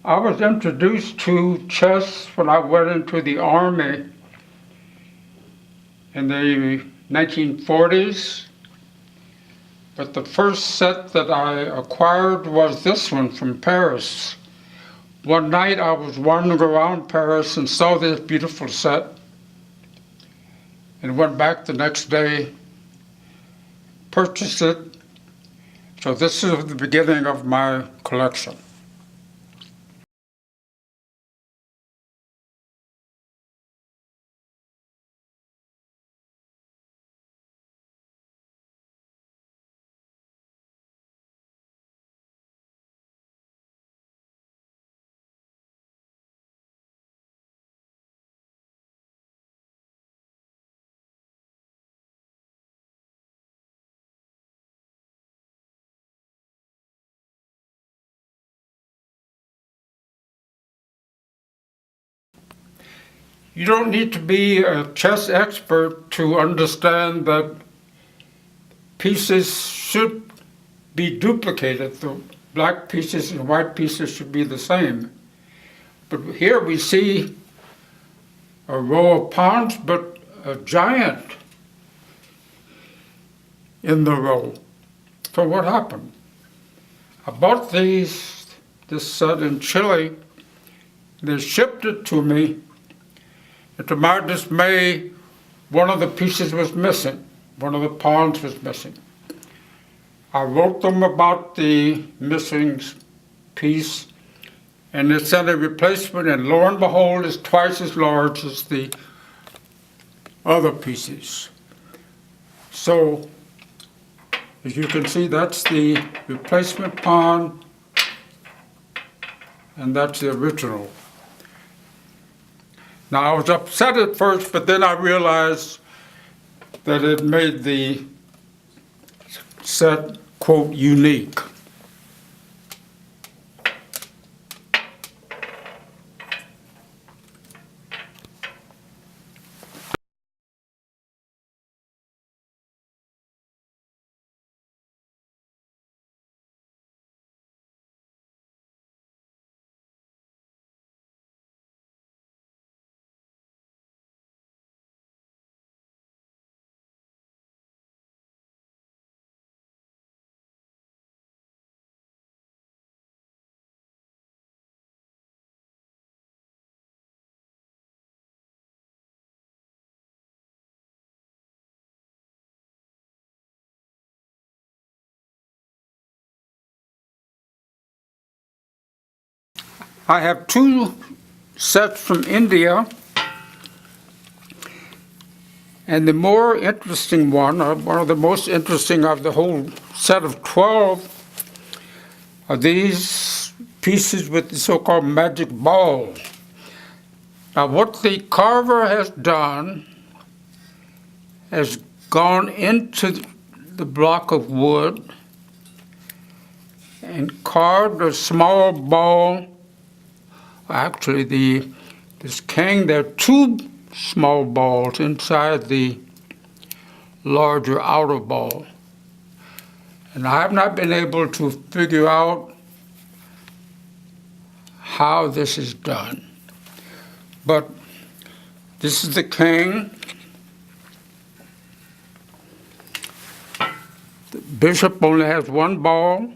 I was introduced to chess when I went into the Army in the 1940s, but the first set that I acquired was this one from Paris. One night I was wandering around Paris and saw this beautiful set and went back the next day, purchased it. So this is the beginning of my collection. You don't need to be a chess expert to understand that pieces should be duplicated. The black pieces and white pieces should be the same. But here we see a row of pawns, but a giant in the row. So what happened? I bought this set in Chile. They shipped it to me, and to my dismay, one of the pieces was missing. One of the pawns was missing. I wrote them about the missing piece, and they sent a replacement, and lo and behold, it's twice as large as the other pieces. So, as you can see, that's the replacement pawn, and that's the original. Now, I was upset at first, but then I realized that it made the set, quote, unique. I have two sets from India, and the more interesting one, or one of the most interesting of the whole set of 12, are these pieces with the so-called magic ball. Now, what the carver has done has gone into the block of wood and carved a small ball. Actually, this king, there are two small balls inside the larger outer ball. And I have not been able to figure out how this is done. But this is the king. The bishop only has one ball.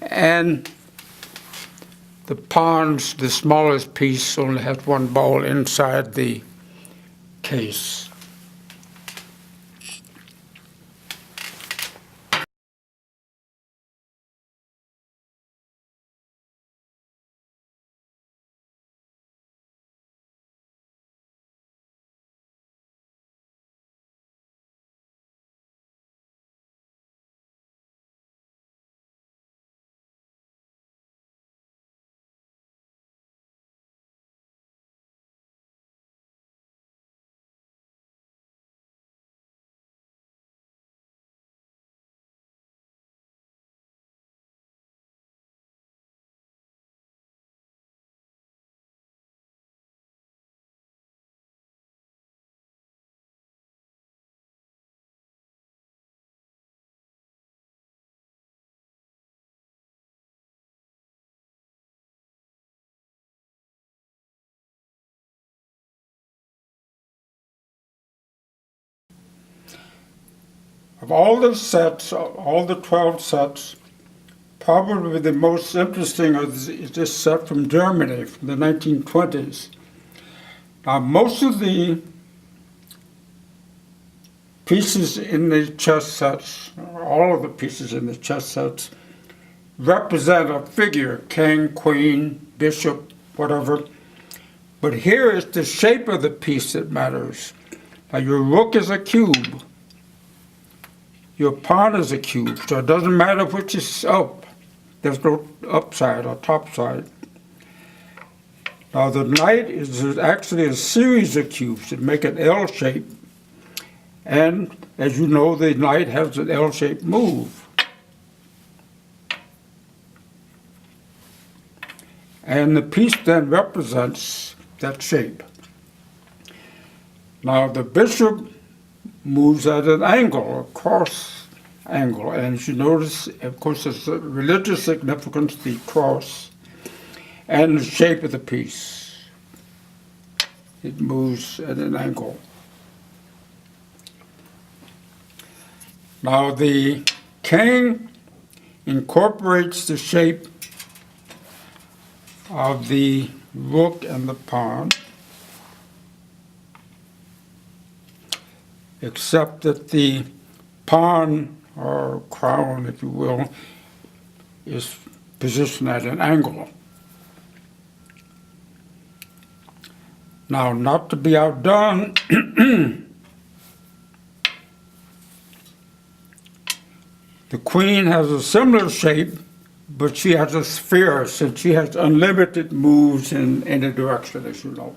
And the pawns, the smallest piece, only has one ball inside the case. Of all the sets, all the 12 sets, probably the most interesting is this set from Germany from the 1920s. Now, most of the pieces in the chess sets, all of the pieces in the chess sets, represent a figure, king, queen, bishop, whatever. But here is the shape of the piece that matters. Now, your rook is a cube. Your pawn is a cube, so it doesn't matter which is up. There's no upside or top side. Now the knight is actually a series of cubes that make an L shape. And as you know, the knight has an L-shaped move. And the piece then represents that shape. Now the bishop moves at an angle, a cross angle. And as you notice, of course, there's a religious significance, the cross, and the shape of the piece. It moves at an angle. Now the king incorporates the shape of the rook and the pawn, except that the pawn, or crown, if you will, is positioned at an angle. Now, not to be outdone, the queen has a similar shape, but she has a sphere, since she has unlimited moves in any direction, as you know.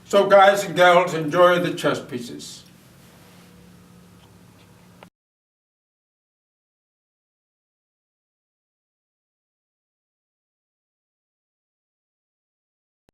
So guys and gals, enjoy the chess pieces.